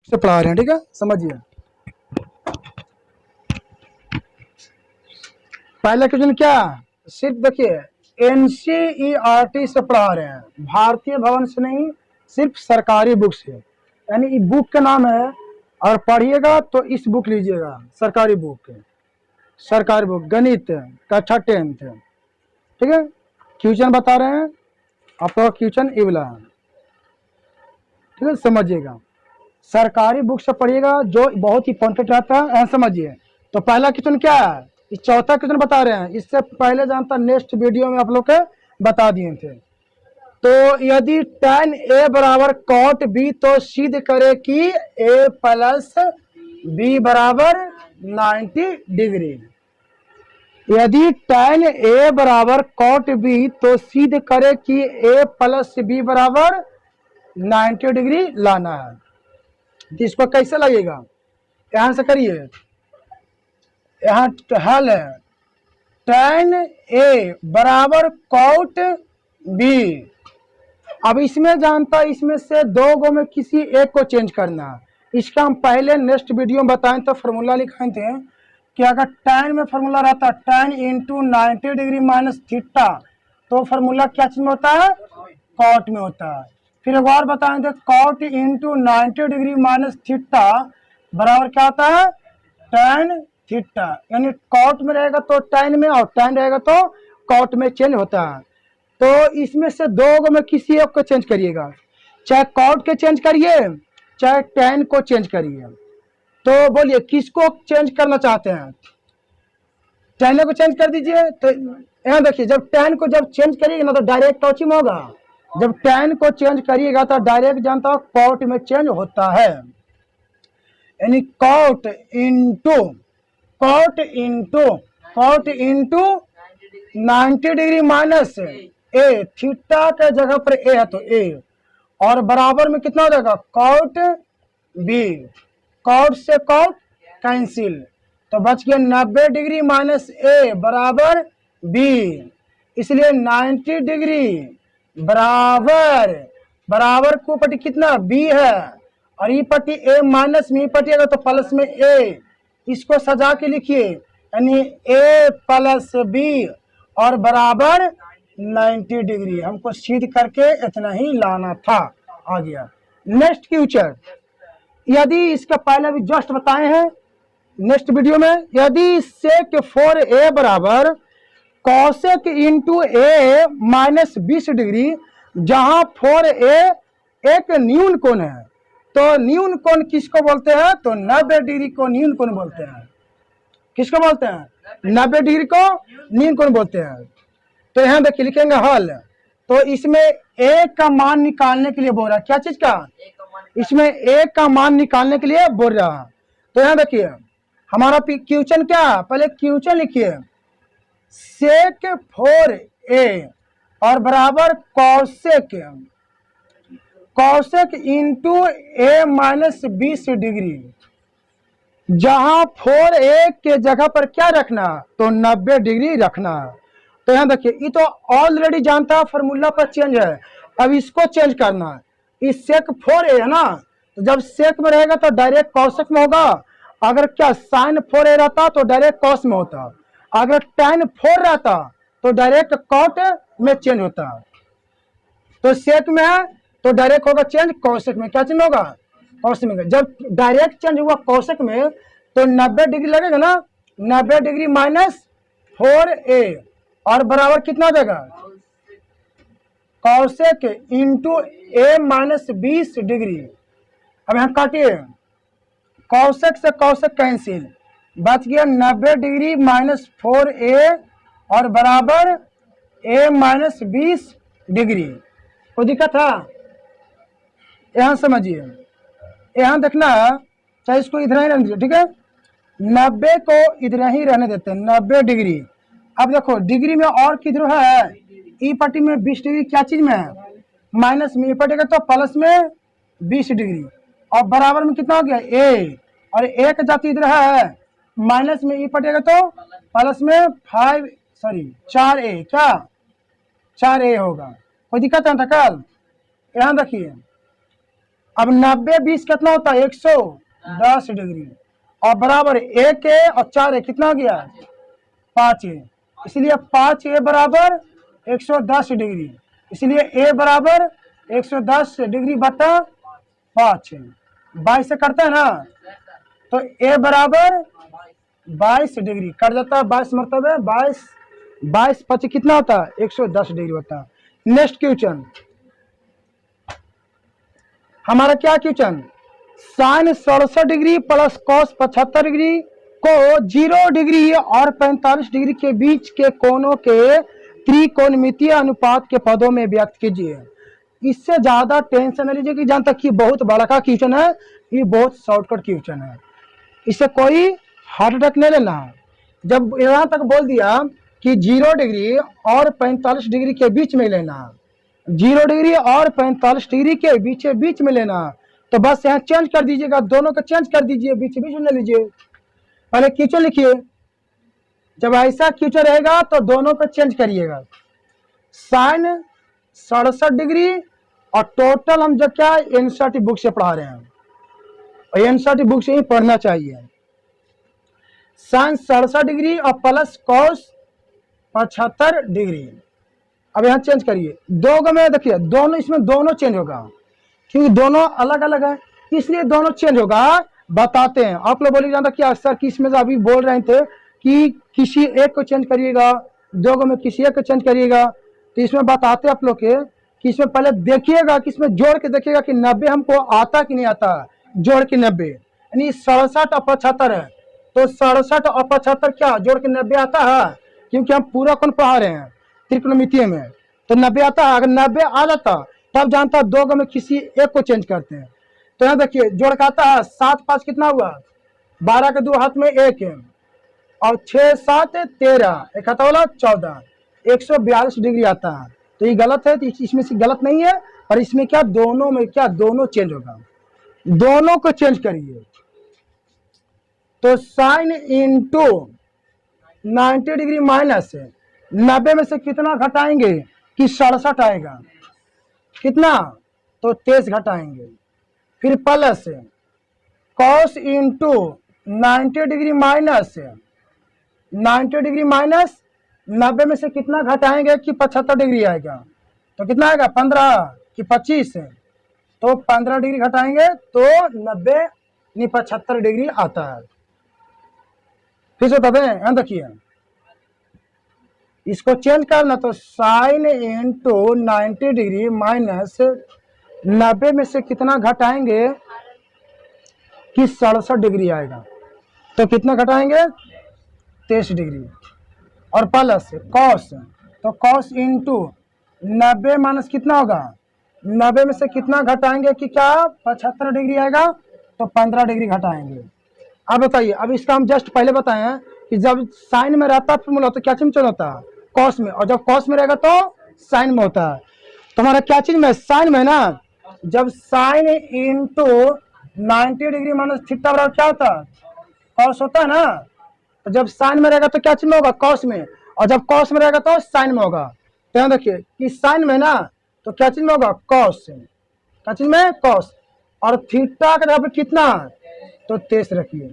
से पढ़ा रहे हैं, ठीक है, समझिए। पहला क्वेश्चन क्या, सिर्फ देखिए एनसीईआरटी से पढ़ा रहे हैं, भारतीय भवन से नहीं, सिर्फ सरकारी बुक से, यानी ये बुक का नाम है। और पढ़िएगा तो इस बुक लीजिएगा, सरकारी बुक, सरकारी बुक गणित कक्षा 10th, ठीक है। क्वेश्चन बता रहे हैं आपका, क्वेश्चन ये वाला है, ठीक है, समझिएगा। सरकारी बुक से पढ़िएगा जो बहुत इंपॉर्टेंट रहता है, समझिए। तो पहला क्वेश्चन क्या है, ये चौथा क्वेश्चन बता रहे हैं, इससे पहले जानता नेक्स्ट वीडियो में आप लोग के बता दिए थे। तो यदि tan a बराबर cot b तो सिद्ध करे कि a प्लस b बराबर 90 डिग्री। यदि tan a बराबर cot b तो सिद्ध करे कि a प्लस b बराबर 90 डिग्री लाना है। तो इसको कैसे लगेगा, यहां से करिए, यहाँ हल है tan a बराबर cot b। अब इसमें जानता, इसमें से दो गो में किसी एक को चेंज करना है। इसका हम पहले नेक्स्ट वीडियो में बताएं तो फॉर्मूला लिखाए थे कि अगर tan में फॉर्मूला रहता tan into 90 degree minus theta, तो फॉर्मूला क्या चीज में होता है, cot में होता है। फिर एक बार बताएं थे cot into 90 degree minus theta बराबर क्या होता है, tan थीटा, यानी cot में रहेगा तो tan में, और tan रहेगा तो cot में चेंज होता है। तो इसमें से दो गो में किसी एक को चेंज करिएगा, चाहे cot के चेंज करिए चाहे tan को चेंज करिए। तो बोलिए किसको चेंज करना चाहते हैं, tan को चेंज कर दीजिए। तो यहाँ देखिए, जब tan को जब चेंज करिएगा ना तो डायरेक्ट टॉच में होगा, जब tan को चेंज करिएगा तो डायरेक्ट जानता हो cot में चेंज होता है, यानी cot इंटू 90 डिग्री माइनस ए, थीटा के जगह पर ए है तो ए, और बराबर में कितना हो जाएगा cot b, cot से cot कैंसिल, तो बच गया 90 डिग्री माइनस ए बराबर b। इसलिए 90 डिग्री बराबर को पट्टी कितना b है, और ये पट्टी a माइनस में पट्टी अगर तो प्लस में a, इसको सजा के लिखिए, यानी a प्लस b और बराबर 90 डिग्री। हमको सिद्ध करके इतना ही लाना था, आ गया। नेक्स्ट क्वेश्चन, यदि इसका पहले भी जस्ट बताए हैं नेक्स्ट वीडियो में, यदि sec 4a बराबर cosec into a minus 20 degree, जहां 4a एक न्यून कोण है, तो न्यून कोण किसको बोलते हैं, तो 90 डिग्री को न्यून कोण बोलते हैं। किसको बोलते हैं, 90 डिग्री को न्यून कोण बोलते हैं। तो यहाँ देखिए लिखेंगे हल, तो इसमें a का मान निकालने के लिए बोल रहा है, क्या चीज का, इसमें a का मान निकालने के लिए बोल रहा है। तो यहाँ देखिए हमारा क्वेश्चन क्या, पहले क्वेश्चन लिखिए, sec 4a और बराबर cosec into a minus 20 degree, जहां 4a के जगह पर क्या रखना, तो 90 डिग्री रखना। तो यहाँ देखिए ये तो ऑलरेडी जानता है, फॉर्मूला पर चेंज है, अब इसको चेंज करना है। इस sec 4a है ना, तो जब sec में रहेगा तो डायरेक्ट cosec में होगा, अगर क्या sin 4a रहता तो डायरेक्ट cos में होता, अगर tan 4 रहता तो डायरेक्ट cot में चेंज होता। तो sec में है तो डायरेक्ट होगा चेंज cosec में, क्या चेंज होगा, cosec में। जब डायरेक्ट चेंज हुआ cosec में तो 90 डिग्री लगेगा ना, 90 डिग्री माइनस 4a और बराबर कितना हो जाएगा, cosec into a minus 20 degree. अब यहाँ काटिए, cosec से cosec कैंसिल, बच गया 90 डिग्री माइनस 4a और बराबर a माइनस 20 डिग्री। कोई दिक्कत है, यहाँ समझिए, यहाँ देखना चाहे इसको इधर ही रहने दीजिए, ठीक है, 90 को इधर ही रहने देते हैं, 90 डिग्री। अब देखो डिग्री में और किधर है, ई पट्टी में 20 डिग्री क्या चीज में है, माइनस में, ई पट्टी का तो प्लस में 20 डिग्री, और बराबर में कितना हो गया a, और a का जाति इधर है माइनस में, ई पट्टी का तो प्लस में 4a, क्या 4a होगा। कोई दिक्कत है कल, यहाँ देखिए अब 90-20 कितना होता है? 110 डिग्री। और बराबर 1 है और 4 है, कितना हो गया? 5 है। इसलिए 5 बराबर 110 डिग्री। इसलिए ए बराबर 110 डिग्री बटा 5 है। 22 से करता है ना, तो ए बराबर 22 डिग्री कट जाता है। 22 मतलब है 22, 22 कितना होता है? 110 डिग्री होता है। नेक्स्ट क्वेश्चन हमारा क्या question? Sine 67 degree plus cos 75 degree को 0 डिग्री और 45 डिग्री के बीच के कोणों के त्रिकोणमितीय अनुपात के पदों में व्यक्त कीजिए। इससे ज्यादा टेंशन लीजिए कि जहां तक कि बहुत बड़ा का क्वेश्चन है, ये बहुत शॉर्टकट क्वेश्चन है, इससे कोई हार्ट अटैक नहीं लेना। जब यहाँ तक बोल दिया कि 0 डिग्री और 45 डिग्री के बीच में लेना, 0 डिग्री और 45 डिग्री के बीच में लेना, तो बस यहाँ चेंज कर दीजिएगा, दोनों को चेंज कर दीजिए, बीच में ले लीजिए। पहले क्वेश्चन लिखिए, जब ऐसा क्वेश्चन रहेगा तो दोनों को चेंज करिएगा। साइन 67 डिग्री और टोटल हम जब क्या एनसीईआरटी बुक से पढ़ा रहे हैं, और एनसीईआरटी बुक से ही पढ़ना चाहिए। साइन 67 डिग्री और प्लस कॉस 75 डिग्री। अब यहाँ चेंज करिए, दो में देखिए दोनों, इसमें दोनों चेंज होगा क्योंकि दोनों अलग अलग है, इसलिए दोनों चेंज होगा। बताते हैं, आप लोग बोलिए जाता क्या सर किस में से अभी बोल रहे थे कि किसी एक को चेंज करिएगा, दो में किसी एक को चेंज करिएगा। तो इसमें बताते आप लोग के कि इसमें पहले देखिएगा कि इसमें जोड़ के देखिएगा कि 90 हमको आता कि नहीं आता, जोड़ के 90 यानी 67 और 75 है, तो 67 और 75 क्या जोड़ के 90 आता है, क्योंकि हम पूरा कौन पढ़ा रहे हैं त्रिकोणमितीय में, तो 90 आता है। अगर 90 आ जाता तब जानता दो में किसी एक को चेंज करते हैं। तो यहाँ देखिए जोड़ का आता है 7 5 कितना हुआ, 12 के 2 हाथ में 1 है, और 6 7 13, एक हाथ वाला 14, 142 डिग्री आता है। तो ये गलत है, तो इसमें से गलत नहीं है, और इसमें क्या दोनों में क्या दोनों चेंज होगा, दोनों को चेंज करिए। तो साइन इंटू 90 डिग्री माइनस 90 में से कितना घटाएंगे कि 67 आएगा, कितना तो 23 घटाएंगे। फिर plus cos into 90 degree minus 90 degree minus 90 में से कितना घटाएंगे कि 75 डिग्री आएगा, तो कितना आएगा 15 कि 25, तो 15 डिग्री घटाएंगे तो 90 नहीं 75 डिग्री आता है। फिर से बता दें, यहाँ देखिए इसको चेंज करना, तो साइन इंटू 90 डिग्री माइनस 90 में से कितना घटाएंगे कि 67 डिग्री आएगा, तो कितना घटाएंगे 23 डिग्री। और प्लस कॉस, तो कॉस इंटू 90 माइनस कितना होगा, 90 में से कितना घटाएंगे कि क्या 75 डिग्री आएगा, तो 15 डिग्री घटाएंगे। अब बताइए, अब इसका हम जस्ट पहले बताए हैं कि जब साइन में रहता फॉर्मूला तो क्या चीज में होता है कॉस में, और जब कॉस में रहेगा तो साइन में होता है। तो हमारा क्या चीज में साइन में ना, जब sine into 90 degree minus theta बराबर क्या होता है कॉस होता है ना, तो जब साइन में रहेगा तो क्या चीज में होगा कॉस में, और जब कॉस में रहेगा तो साइन में होगा। तो यहाँ देखिए कि साइन में ना तो क्या चीज में होगा कॉस, क्या चीज में कॉस, और थीटा का जगह पे कितना तो 23 रखिए,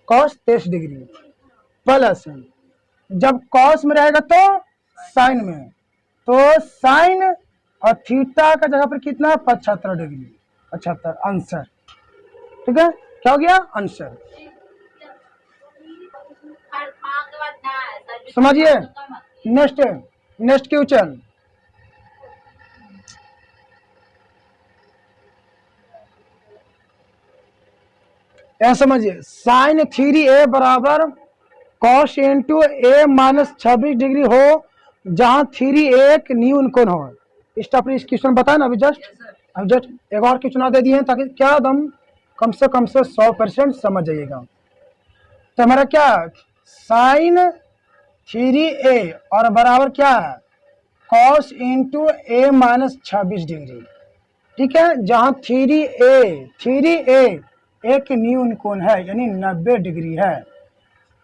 कॉस 23 डिग्री। प्लस जब कॉस में रहेगा तो साइन में, तो साइन और थीटा का जगह पर कितना 75 डिग्री, 75 आंसर। ठीक है, क्या हो गया आंसर, समझिए। नेक्स्ट क्वेश्चन, यहाँ समझिए साइन 3a बराबर कॉस इंटू ए माइनस 26 डिग्री हो, जहां 3 एक न्यून कोण हो। इस क्वेश्चन बताए ना अभी जस्ट एक और क्वेश्चन दे दिए हैं ताकि क्या हम कम से 100% समझ जाइएगा। तो हमारा क्या साइन 3a और बराबर क्या है कॉस इंटू ए माइनस 26 डिग्री, ठीक है, जहां 3a एक न्यून कोण है यानी 90 डिग्री है।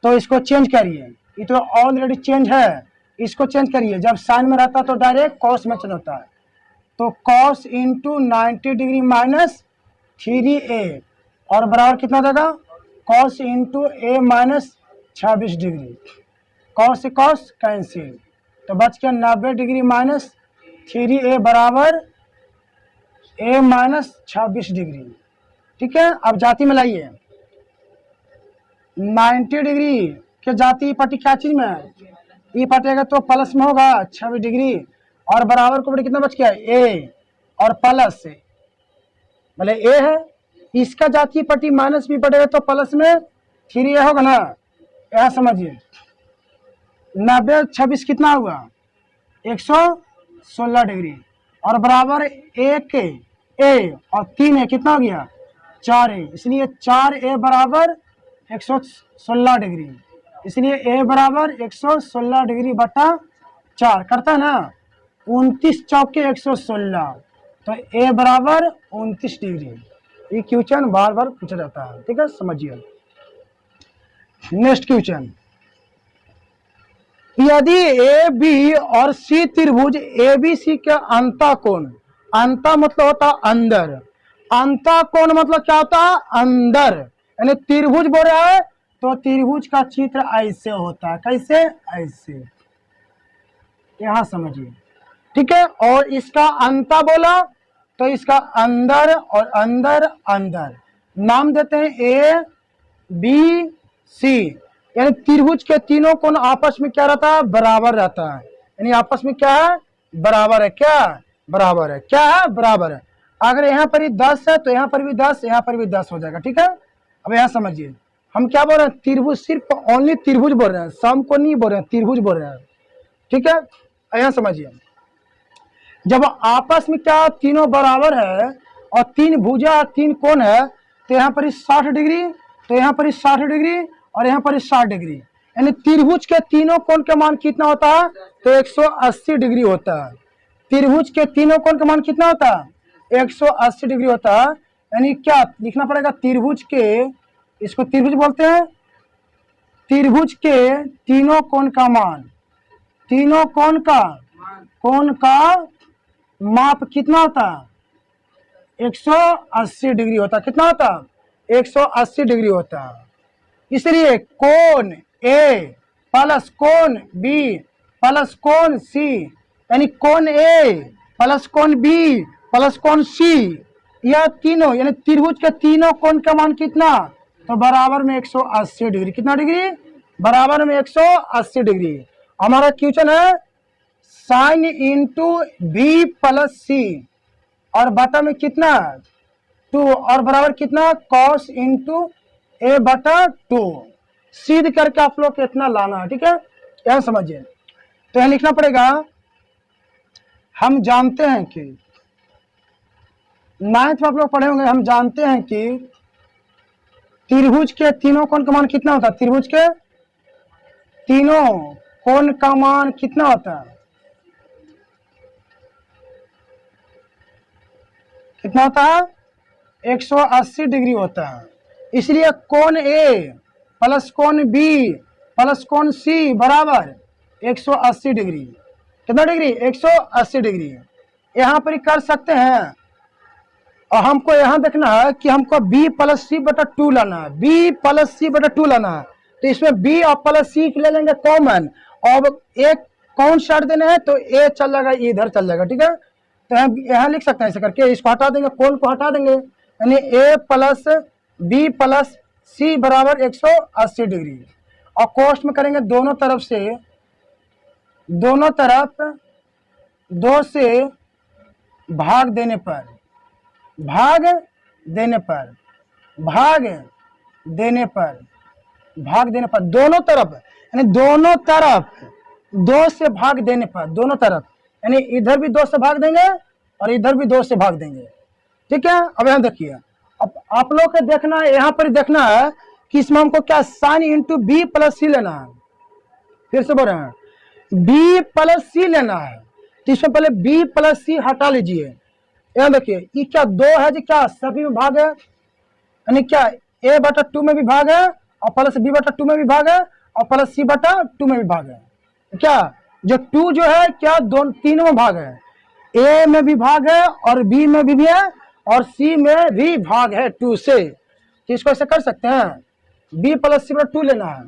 तो इसको चेंज करिए, ये तो ऑलरेडी चेंज है, इसको चेंज करिए। जब साइन में रहता तो डायरेक्ट कॉस में चेंज होता है, तो cos into 90 degree minus 3a और बराबर कितना देगा, cos into a minus 26 degree, cos से कॉस कैंसिल, तो बच गया 90 डिग्री माइनस 3a बराबर a माइनस 26 डिग्री। ठीक है, अब जाति में लाइए, 90 डिग्री के जाति पट्टी क्या चीज में है, ई पटेगा तो प्लस में होगा 26 डिग्री, और बराबर को कितना बच गया a, और प्लस से भले a है, इसका जातीय पट्टी माइनस भी पड़ेगा तो प्लस में 3a होगा ना, यह समझिए। 90 26 कितना हुआ 116 डिग्री, और बराबर एक a और 3a कितना हो गया 4a, इसलिए 4a बराबर 116 डिग्री, इसलिए a बराबर 116 डिग्री बटा 4 करता है ना, 29 चौके 116, तो a बराबर 29 डिग्री। ये क्वेश्चन बार बार पूछा जाता है, ठीक है, समझिए। नेक्स्ट क्वेश्चन, यदि ए बी और सी त्रिभुज ए बी सी के अंतःकोण, अंता मतलब होता है अंदर, अंतःकोण मतलब क्या होता है अंदर, यानी त्रिभुज बोल रहा है तो त्रिभुज का चित्र ऐसे होता है, कैसे, ऐसे, यहां समझिए। ठीक है, और इसका अंता बोला तो इसका अंदर और अंदर अंदर, नाम देते हैं ए बी सी, यानी त्रिभुज के तीनों कोण आपस में क्या रहता है, बराबर रहता है, यानी आपस में क्या है, बराबर है, क्या बराबर है, क्या है, बराबर है। अगर यहाँ पर ही 10 है तो यहाँ पर भी 10, यहाँ पर भी 10 हो जाएगा। ठीक है, अब यहाँ समझिए, हम क्या बोल रहे हैं, त्रिभुज, सिर्फ ओनली त्रिभुज बोल रहे हैं, सम को नहीं बोल रहे हैं, त्रिभुज बोल रहे हैं। ठीक है, यहाँ समझिए, जब आपस में क्या तीनों बराबर है और तीन भुजा तीन कोण है, तो यहाँ पर 60 डिग्री, तो यहाँ पर 60 डिग्री, और यहाँ पर 60 डिग्री, यानी त्रिभुज के तीनों कोण का मान कितना होता है, तो 180 डिग्री होता है। त्रिभुज के तीनों कोण का मान कितना होता है, 180 डिग्री होता है, यानी क्या लिखना पड़ेगा, त्रिभुज के, इसको त्रिभुज बोलते हैं, त्रिभुज के तीनों कोण का मान, तीनों कोण का माप कितना होता है, 180 डिग्री होता है। कितना होता है, 180 डिग्री होता है। इसलिए कोण ए प्लस कोण बी प्लस कोण सी, यानी कोण ए प्लस कोण बी प्लस कोण सी, यह तीनों यानी त्रिभुज के तीनों कोण का मान कितना, तो बराबर में 180 डिग्री, कितना डिग्री, बराबर में 180 डिग्री। हमारा क्वेश्चन है साइन इंटू बी प्लस सी, और बटा में कितना 2, और बराबर कितना कॉस इंटू ए बटा 2, सीध करके आप लोग को इतना लाना है। ठीक है, यहां समझिए, तो यहां लिखना पड़ेगा, हम जानते हैं कि 9th में आप लोग पढ़े होंगे, हम जानते हैं कि त्रिभुज के तीनों कोण का मान कितना होता है, त्रिभुज के तीनों कोण का मान कितना होता है, कितना होता है, 180 डिग्री होता है। इसलिए कोण ए प्लस कोण बी प्लस कोण सी बराबर 180 डिग्री, कितना डिग्री, 180 डिग्री। यहाँ पर कर सकते हैं, और हमको यहाँ देखना है कि हमको b प्लस सी बटा 2 लाना है, b प्लस सी बटा 2 लाना है, तो इसमें b और प्लस सी ले लेंगे कॉमन, और एक कौन साइड देना है, तो a चल जाएगा, इधर चल जाएगा। ठीक है, तो हम यहाँ लिख सकते हैं ऐसे करके, इसको हटा देंगे, कोण को हटा देंगे, यानी a प्लस बी प्लस सी बराबर 180 डिग्री, और कोष्ठ में करेंगे दोनों तरफ से, दोनों तरफ 2 से भाग देने पर, भाग देने पर, भाग देने पर, भाग देने पर, दोनों तरफ, यानी दोनों तरफ 2 से भाग देने पर, दोनों तरफ, यानी इधर भी 2 से भाग देंगे और इधर भी 2 से भाग देंगे। ठीक है, अब यहाँ देखिए, अब आप लोग को देखना है, यहाँ पर देखना है कि इसमें हमको क्या साइन इंटू बी प्लस सी लेना है, फिर से बोल रहे हैं बी प्लस सी लेना है, तो इसमें पहले बी प्लस सी हटा लीजिए। यहाँ देखिए, ये क्या 2 है जी, क्या सभी में भाग है, यानी क्या a बटा 2 में भी भाग है, और प्लस b बटा 2 में भी भाग है, और प्लस c बटा 2 में भी भाग है। क्या जो 2 जो है क्या तीनों में भाग है, a में भी भाग है और b में भी है और सी में भी भाग है 2 से, तो इसको ऐसे कर सकते हैं b प्लस सी बटा 2 लेना है,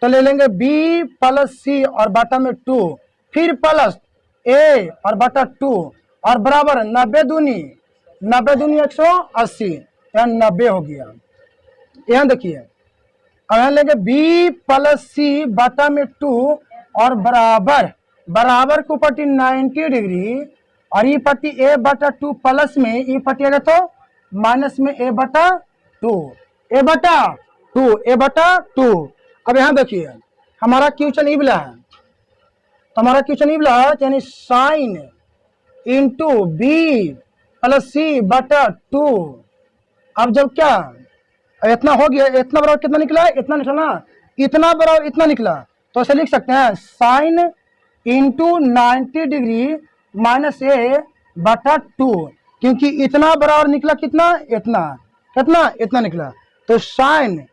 तो ले लेंगे b प्लस सी और बटा में 2, फिर प्लस a और बटा 2 और बराबर 90 दूनी 180, यहाँ 90 हो गया। यहाँ देखिए अब यहाँ लेंगे b प्लस सी बटा में 2 और बराबर को पट्टी 90 डिग्री और ये पट्टी a बटा 2 प्लस में ये पट्टी आएगा तो माइनस में a बटा 2 अब यहाँ देखिए हमारा क्वेश्चन ई वाला है, तो हमारा क्वेश्चन ई वाला है यानी sine into B plus C बटा 2। अब जब क्या इतना हो गया, इतना बराबर कितना निकला, इतना निकला ना, इतना बराबर इतना निकला, तो ऐसे लिख सकते हैं साइन इंटू 90 डिग्री माइनस ए बटा 2, क्योंकि इतना बराबर निकला कितना, इतना निकला, तो sine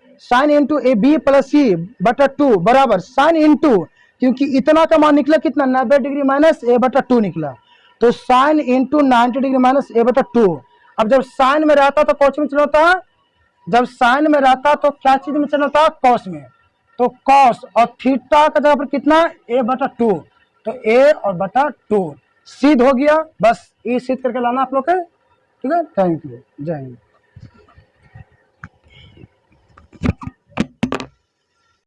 into A B plus C बटा 2 बराबर साइन इंटू, क्योंकि इतना का मान निकला कितना 90 डिग्री माइनस ए बटा 2 निकला, तो साइन इंटू 90 डिग्री माइनस ए बटा 2। अब जब साइन में रहता तो कौन में चलना होता, जब साइन में रहता तो क्या चीज में चलना होता, कॉस में, तो कॉस और थीटा का जगह पर कितना a बटा 2, तो a और बटा 2 सिद्ध हो गया। बस ये सिद्ध करके लाना आप लोग के, ठीक है। थैंक यू, जय हिंद।